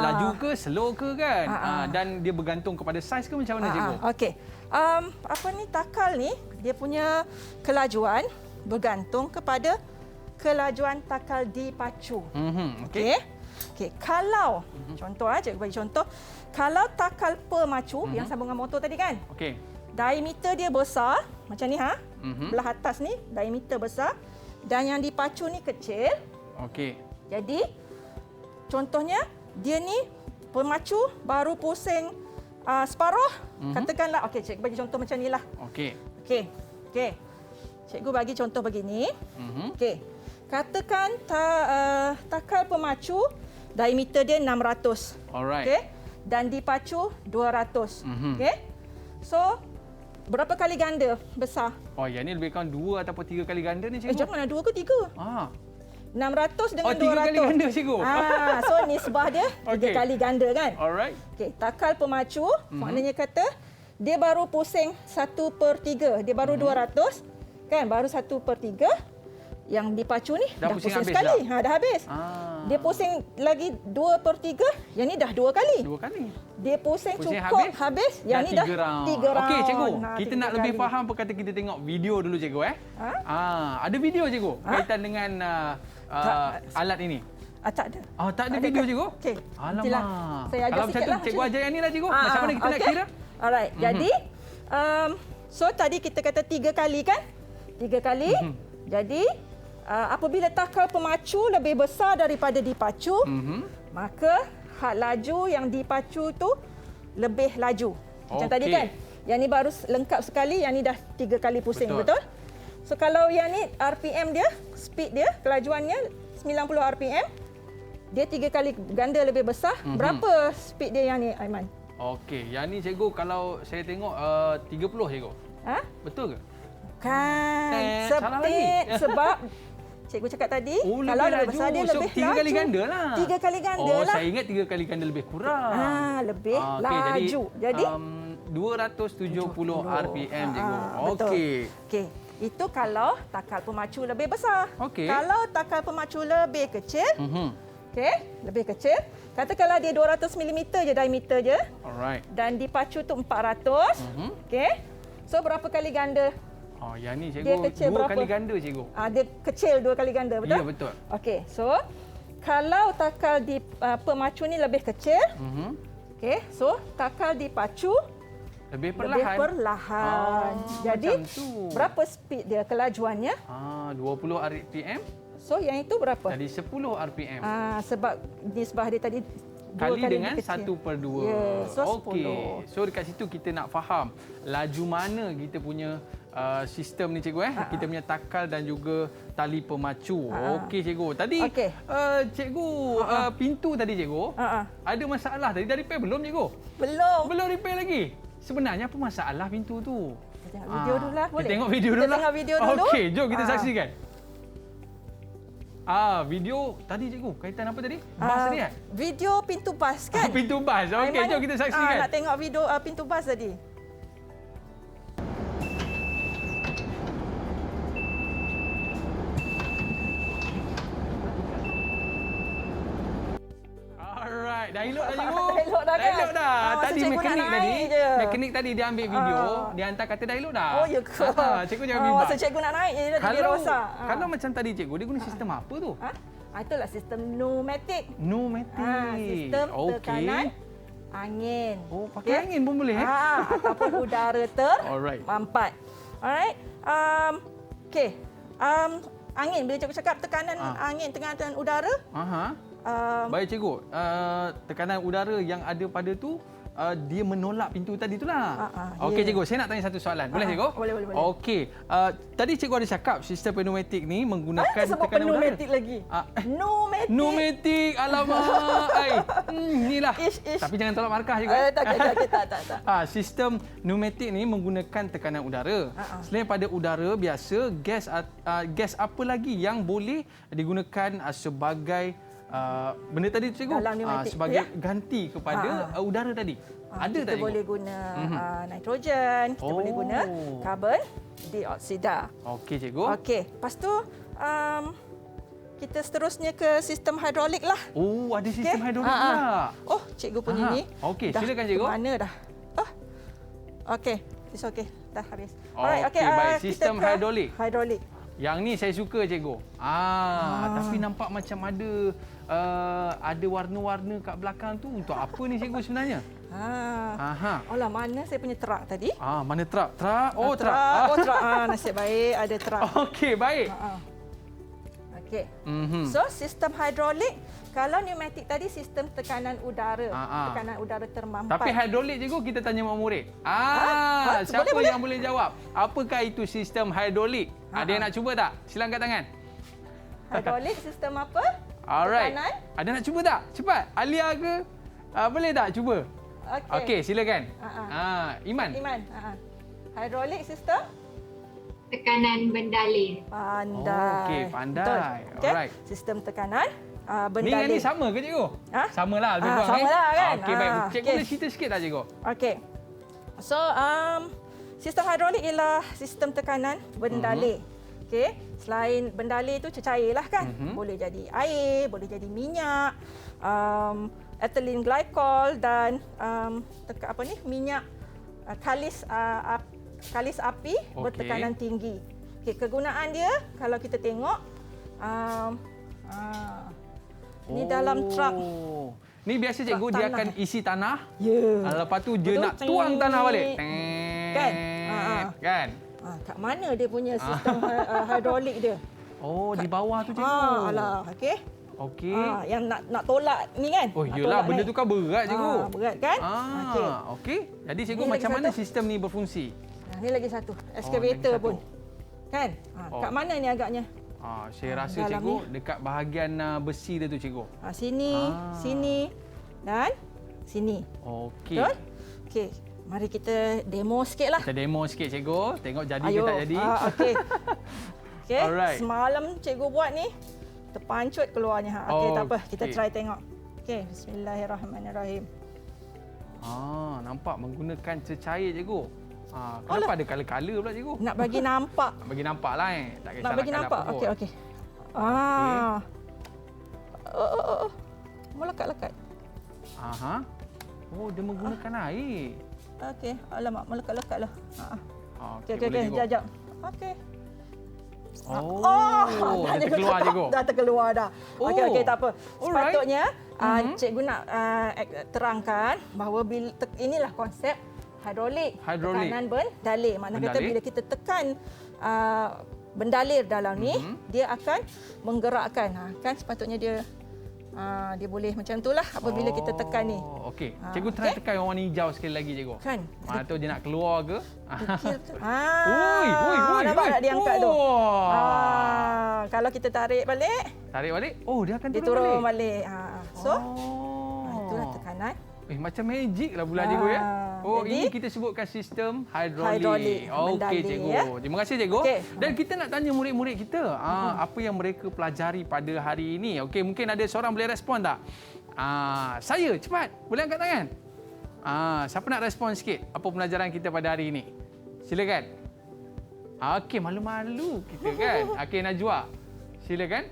Laju ke, slow ke, kan? Dan dia bergantung kepada saiz ke macam mana, cikgu? Okey. Takal ni dia punya kelajuan bergantung kepada kelajuan takal dipacu. Okey. Kalau contoh cikgu bagi contoh, kalau takal pemacu yang sambungan motor tadi, kan? Okey. Diameter dia besar macam ni, belah atas ni diameter besar dan yang dipacu ni kecil. Okey. Jadi contohnya dia ni pemacu baru pusing separuh, katakanlah. Okey, cikgu bagi contoh macam inilah. Okey. Cikgu bagi contoh begini. Okey. Katakan takal pemacu diameter dia 600. Alright. Okey. Dan dipacu 200. Okey. So, berapa kali ganda besar? Yang ni lebih kurang 2 ataupun 3 kali ganda ni, cikgu. Janganlah 2 ke 3. 600 dengan 200. 3 kali ganda, cikgu. So nisbah dia 3 kali ganda, kan? Alright. Okey, takal pemacu maknanya kata dia baru pusing 1/3. Dia baru 200, kan? Baru 1/3. Yang dipacu ni dah pusing sekali. Dah habis. Dia pusing lagi 2/3. Yang ni dah 2 kali. 2 kali. Dia pusing cukup habis. Yang ni dah 3 round. Okey, cikgu. Kita nak lebih faham perkata kita tengok video dulu, cikgu. Ada video, cikgu, kaitan dengan alat ini? Tak ada. Tak ada video, cikgu? Okey. Alamak. Saya ajar kalau macam tu, cikgu ajar yang ni lah, cikgu. Macam mana kita nak kira? Alright. Jadi, so tadi kita kata 3 kali, kan? 3 kali. Jadi, apabila takal pemacu lebih besar daripada dipacu, maka had laju yang dipacu tu lebih laju. Macam tadi, kan? Yang ni baru lengkap sekali, yang ni dah 3 kali pusing, betul? So kalau yang ni RPM dia, speed dia, kelajuannya 90 RPM, dia 3 kali ganda lebih besar. Berapa speed dia yang ni, Aiman? Okey, yang ni, cikgu, kalau saya tengok 30, cikgu. Betul ke? Kan. Sebab cikgu cakap tadi, kalau lebih besar dia lebih laju. 3 kali ganda lah. 3 kali ganda lah. Saya ingat 3 kali ganda lebih kurang. Lebih laju. Jadi 270 RPM, cikgu. Okey. Itu kalau takal pemacu lebih besar. Kalau takal pemacu lebih kecil, Okey, lebih kecil. Katakanlah dia 200 mm je diameter je. Alright. Dan dipacu tu 400. Okey. So berapa kali ganda? Oh, yang ni Dia cikgu kecil 2 berapa? kali ganda cikgu. Dia kecil 2 kali ganda, betul? Ya, betul. Okey, so kalau takal di pemacu ni lebih kecil, okey, so takal dipacu Lebih lebih perlahan. perlahan. Jadi macam tu. berapa speed dia, kelajuannya? 20 RPM. So yang itu berapa? Jadi 10 RPM. Sebab nisbah dia tadi Kali kali dengan lebih kecil. 1/2. Ya, so 10. Okey. So dekat situ kita nak faham laju mana kita punya sistem ni cikgu Kita punya takal dan juga tali pemacu. Okey cikgu. Tadi cikgu pintu tadi cikgu ada masalah tadi. Dah repair belum cikgu? Belum. Belum repair lagi. Sebenarnya apa masalah pintu tu? Kita tengok video dulu lah, boleh? Kita tengok video dulu. Kita tengok video dulu. Okey, jom kita saksikan. Video tadi cikgu, kaitan apa tadi? Bas tadi kan? Video pintu bas kan? Pintu bas. Okey, jom kita saksikan. Nak tengok video pintu bas tadi. Alright, dah elok dah cikgu. Elok dah kan? Dah elok dah. Tadi cikgu mekanik nak tadi. naik je. Mekanik tadi dia ambil video, dia hantar kata dah elok dah. Oh, ya ke? Cikgu jangan bimbang. Masa cikgu nak naik je dia rosak. Kalau macam tadi cikgu, dia guna sistem apa tu? Itulah sistem pneumatik. Pneumatik. Sistem tekanan angin. Oh, pakai angin pun boleh ataupun udara termampat. Alright. Okey. Angin, bila cikgu cakap tekanan angin, tekanan udara. Baik cikgu, tekanan udara yang ada pada tu dia menolak pintu tadi itulah. Okey cikgu, saya nak tanya satu soalan. Boleh cikgu? Boleh. Okey. Tadi cikgu ada cakap sistem pneumatik ni menggunakan tekanan udara. Pneumatik lagi. Pneumatik. Pneumatik. Alamak. Inilah. Tapi jangan tolak markah cikgu. Tak. Sistem pneumatik ni menggunakan tekanan udara. Selain pada udara biasa, gas apa lagi yang boleh digunakan sebagai benda tadi tu cikgu sebagai ganti kepada udara tadi. Ada kita tak cikgu? boleh guna nitrogen, kita boleh guna karbon dioksida. Okey cikgu. Okey, lepas tu kita seterusnya ke sistem hidrolik lah. Oh, ada sistem hidrolik pula. Oh, cikgu punya ni. Okey, silakan cikgu. Mana dah? Okey, it's okay. Dah habis. Alright, okey, baik. Sistem hidrolik. Hidrolik. Yang ni saya suka cikgu. Tapi nampak macam ada warna-warna kat belakang tu. Untuk apa ni cikgu sebenarnya? Olah, mana saya punya truk tadi? Mana truk? Truk. Oh, truk. Oh, truk. Nasib baik ada truk. Okey, baik. Okey. So, sistem hidrolik, kalau pneumatik tadi sistem tekanan udara. Tekanan udara termampat. Tapi hidrolik cikgu kita tanya mak murid. Siapa yang boleh jawab? Apakah itu sistem hidrolik? Ada yang nak cuba tak? Silang angkat tangan. Hidrolik sistem apa? Alright. Tekanan. Ada nak cuba tak? Cepat. Alia ke? Boleh tak cuba? Okey, silakan. Iman. Hidrolik sistem tekanan bendalin. Pandai. Okey, pandai. Okay. Alright. Sistem tekanan bendalin. Ni dengan ni sama ke cikgu? Samalah lebih kurang. Samalah kan? Okey, baik. Cikgu boleh cerita sikit tak cikgu? Okey. So, sistem hidrolik ialah sistem tekanan bendalin. Okey, selain bendalin tu cecair lah kan. Boleh jadi air, boleh jadi minyak, ethylene glycol dan minyak kalis api bertekanan tinggi. Okey, kegunaan dia kalau kita tengok ni dalam truk. Ni biasa cikgu dia akan isi tanah. Lepas tu dia nak Betul. tuang tanah balik. Kan? Kan? Kat mana dia punya sistem hidrolik dia? Oh, di bawah tu cikgu. Alah, okey. Okey. Yang nak tolak ni kan? Oh, iyalah benda tu kan berat cikgu. Berat kan? Okey. Jadi cikgu macam mana sistem ni berfungsi? Ni lagi satu, excavator pun. Kan? Kat mana ni agaknya? Saya rasa cikgu dekat bahagian besi dia tu cikgu. Sini dan sini. Okey. Betul? Okey. Mari kita demo sikitlah. Kita demo sikit cikgu. Tengok jadi ke tak jadi. Okey. Okey. Alright. Semalam cikgu buat ni terpancut keluarnya. Okey, tak apa. Kita try tengok. Okey, bismillahirrahmanirrahim. Nampak menggunakan cecair cikgu. Kenapa ada color-color pula cikgu? Nak bagi nampak. Nak bagi nampak lah Tak kisahlah. Nak bagi nampak. Okey. melekat-lekat. Aha. Oh, dia menggunakan air. Okey, alamak melekat-lekat lah. Okey, Okey, boleh cikgu. jap. Okey. Dah terkeluar cikgu. Dah terkeluar dah. Okey, tak apa. Alright. Sepatutnya cikgu nak terangkan bahawa inilah konsep hidrolik. Tekanan bendalir. Makna kata bila kita tekan bendalir dalam ni, dia akan menggerakkan. Kan sepatutnya dia boleh macam itulah apabila kita tekan ni. Okey. Cikgu try tekan yang warna hijau sekali lagi cikgu. Kan? Mana tahu dia nak keluar ke? Oi. Nampak tak dia angkat tu? Kalau kita tarik balik. Tarik balik? Oh, dia akan dia turun balik. So, itulah tekanan. Macam magic lah pula cikgu ya. Oh, jadi, ini kita sebutkan sistem hidrolik. Okey cikgu. Ya? Terima kasih cikgu. Okay. Dan kita nak tanya murid-murid kita apa yang mereka pelajari pada hari ini. Okey, mungkin ada seorang boleh respon tak? Saya, cepat. Boleh angkat tangan? Siapa nak respon sikit apa pelajaran kita pada hari ini? Silakan. Okey, malu-malu kita kan. Okey, Najwa. Silakan.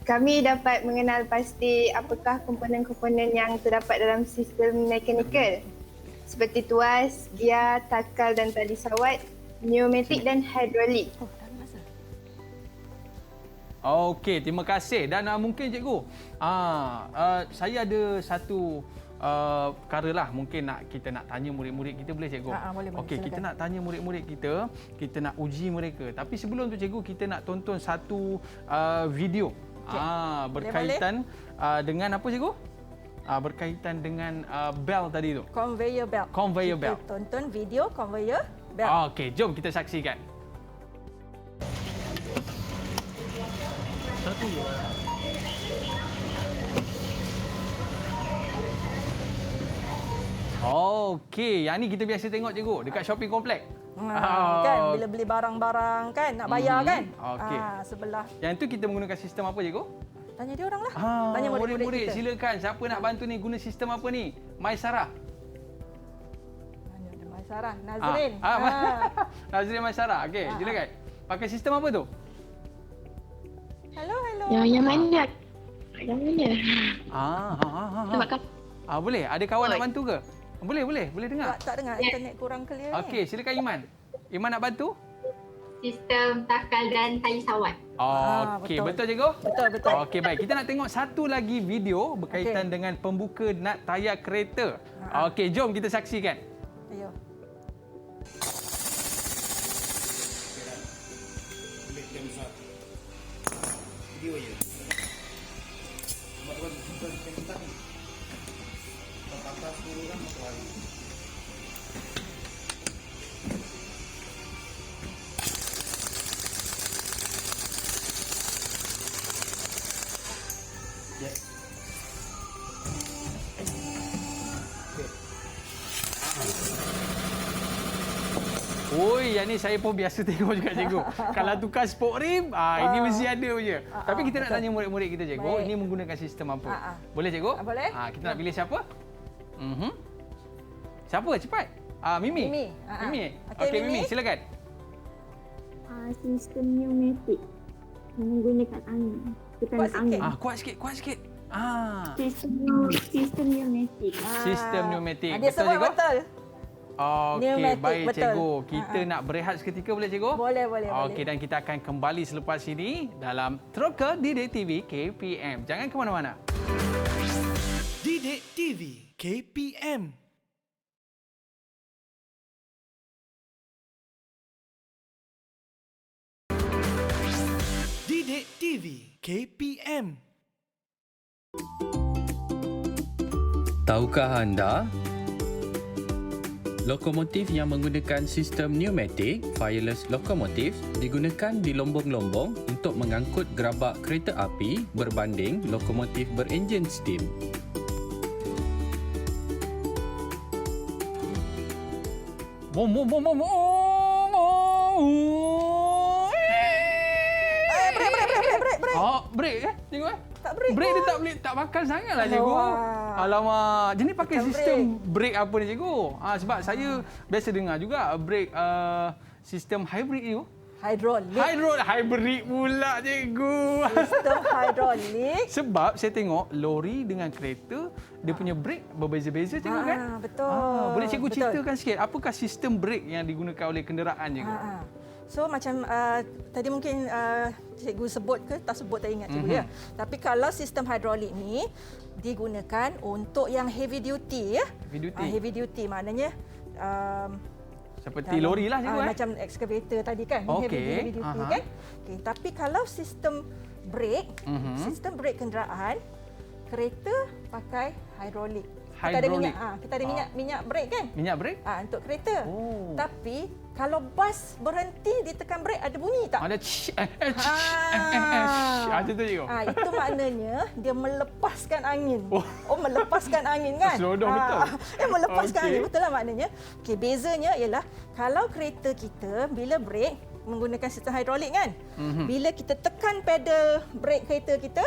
Kami dapat mengenal pasti apakah komponen-komponen yang terdapat dalam sistem mekanikal seperti tuas, gear, takal dan tali sawat, pneumatik dan hidrolik. Okey, terima kasih. Dan mungkin cikgu, saya ada satu perkara lah mungkin kita nak tanya murid-murid kita, boleh cikgu? Boleh. Okey, kita nak tanya murid-murid kita nak uji mereka. Tapi sebelum tu cikgu, kita nak tonton satu video. Berkaitan dengan apa cikgu? Berkaitan dengan bel tadi tu. Conveyor belt. Conveyor belt. Kita tonton video conveyor belt. Okey, jom kita saksikan. Okey, yang ni kita biasa tengok cikgu dekat shopping komplek. Kan bila beli barang-barang kan nak bayar kan. Okey. Sebelah. Yang tu kita menggunakan sistem apa cikgu? Tanya dia oranglah. Tanya murid-murid silakan, siapa nak bantu ni guna sistem apa ni? Maisarah. Tanya dia Maisarah, Nazrin. Nazrin Maisarah. Okey, silakan. Pakai sistem apa tu? Hello. Yang mana? Yang mana? Terima kasih. Boleh. Ada kawan nak bantu ke? Boleh dengar. Tak dengar, internet kurang clear ni. Okey, silakan Iman. Iman nak bantu? Sistem takal dan tali sawat. Okey, betul cikgu? Betul. Okey, baik. Kita nak tengok satu lagi video berkaitan dengan pembuka nut tayar kereta. Okey, jom kita saksikan. Ayo. Video je. Oi, yang ni saya pun biasa tengok juga cikgu. Kalau tukar spok rim, ini mesti ada punya. Tapi kita nak tanya murid-murid kita cikgu, ini menggunakan sistem apa? Boleh cikgu? Boleh. Kita nak pilih siapa? Siapa? Cepat. Mimi. Mimi. Okey, Mimi, silakan. Sistem pneumatik menggunakan angin. Tekanan angin. Kuat sikit. Sistem pneumatik. Sistem pneumatik. Dia sebut betul. Okey, baik cikgu. Kita nak berehat seketika, boleh cikgu? Boleh. Okey, dan kita akan kembali selepas ini dalam Troka Didik TV KPM. Jangan ke mana-mana. Didik TV KPM. Didik TV KPM. Tahukah anda? Lokomotif yang menggunakan sistem pneumatik, fireless locomotives, digunakan di lombong-lombong untuk mengangkut gerabak kereta api berbanding lokomotif berenjin steam. Break cikgu Tak break. Break dia tak bakal sangatlah cikgu. Alamak, jadi pakai sistem break apa ni cikgu? Sebab saya biasa dengar juga break sistem hybrid tu. hidrolik. Hybrid pula cikgu. Sistem hidrolik. Sebab saya tengok lori dengan kereta dia punya brake berbeza-beza cikgu kan? Betul. Boleh cikgu Betul. ceritakan sikit apakah sistem brake yang digunakan oleh kenderaan cikgu? So macam tadi mungkin cikgu sebut ke tak sebut tak ingat cikgu ya. Tapi kalau sistem hidrolik ni digunakan untuk yang heavy duty ya. Heavy duty maknanya seperti lori lah cikgu macam excavator tadi kan. Heavy duty kan. Okey, tapi kalau sistem brake, sistem brake kenderaan kereta pakai hidrolik. Kita ada minyak, kita ada minyak brake kan? Minyak brake? Untuk kereta. Tapi kalau bas berhenti ditekan brake ada bunyi tak? Ada macam tu cikgu. Itu maknanya dia melepaskan angin. Melepaskan angin kan? Slow down betul. Melepaskan angin betul lah maknanya. Okey, bezanya ialah kalau kereta kita bila brake menggunakan sistem hidrolik kan? Bila kita tekan pedal brake kereta kita,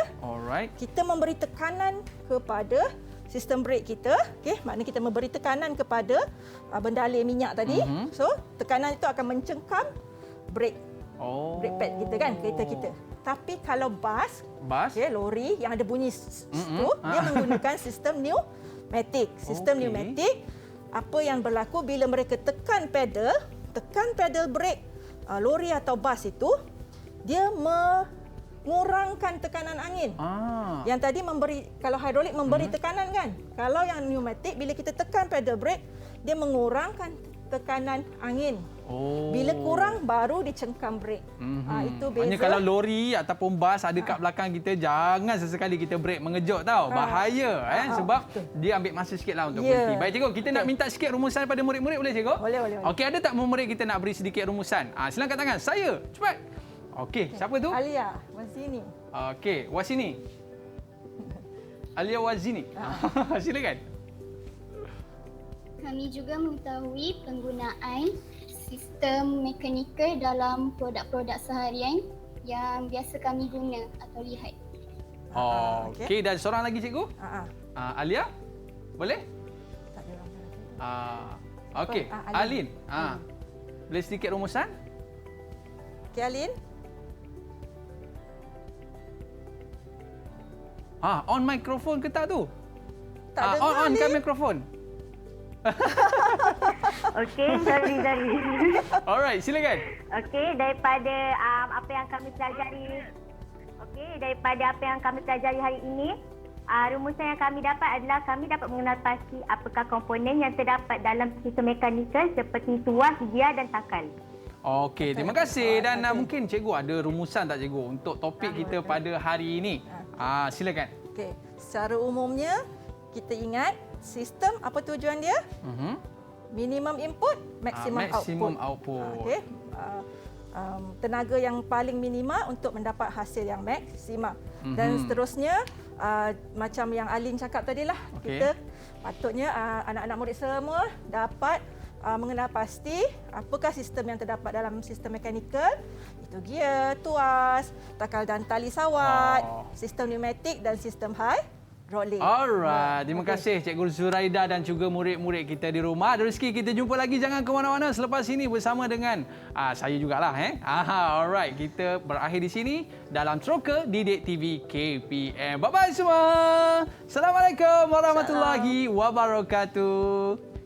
kita memberi tekanan kepada sistem brake kita, maknanya kita memberi tekanan kepada bendalai minyak tadi. So, tekanan itu akan mencengkam brake pad kita kan, kereta kita. Tapi kalau bas, lori yang ada bunyi tu, dia menggunakan sistem pneumatik. Sistem pneumatik, apa yang berlaku bila mereka tekan pedal brake lori atau bas itu, dia mengurangkan tekanan angin. Yang tadi kalau hidrolik memberi tekanan kan. Kalau yang pneumatik, bila kita tekan pedal brake, dia mengurangkan tekanan angin. Bila kurang, baru dicengkam brake. Itu beza. Maknanya kalau lori ataupun bas ada kat belakang kita, jangan sesekali kita brake mengejut tau. Bahaya sebab dia ambil masa sikit lah untuk berhenti. Baik cikgu, kita nak minta sikit rumusan daripada murid-murid boleh cikgu? Boleh. Okey, ada tak murid kita nak beri sedikit rumusan? Silakan angkat tangan. Saya, cepat. Okey, siapa tu? Alia Wazini. Okey, Wasini. Alia Wazini. Silakan. Kami juga mengetahui penggunaan sistem mekanikal dalam produk-produk seharian yang biasa kami guna atau lihat. Okey, dan seorang lagi cikgu? Alia? Boleh? Tak ada orang. Okey, Alin. Boleh sedikit rumusan? Okey, Alin. On mikrofon ke tak tu? Tak dengar, on kan mikrofon. Okey, sorry. Alright, silakan. Okey, daripada apa yang kami pelajari hari ini, rumusan yang kami dapat adalah kami dapat mengenal pasti apakah komponen yang terdapat dalam sistem mekanikal seperti tuas, gear dan takal. Okey, terima kasih. Dan mungkin cikgu ada rumusan tak cikgu untuk topik kita pada hari ini? Silakan. Okey, secara umumnya kita ingat sistem apa tujuan dia? Minimum input, maximum output. Okey. Tenaga yang paling minima untuk mendapat hasil yang maksima. Dan seterusnya macam yang Alin cakap tadilah, kita patutnya anak-anak murid semua dapat mengenal pasti apakah sistem yang terdapat dalam sistem mekanikal. Itu gear, tuas, takal dan tali sawat, sistem pneumatik dan sistem hidrolik. Alright, terima kasih Cikgu Zuraida dan juga murid-murid kita di rumah. Ada rezeki kita jumpa lagi, jangan ke mana-mana selepas ini bersama dengan saya jugalah. Alright, kita berakhir di sini dalam Troka Didik TV KPM. Bye-bye semua. Assalamualaikum warahmatullahi wabarakatuh.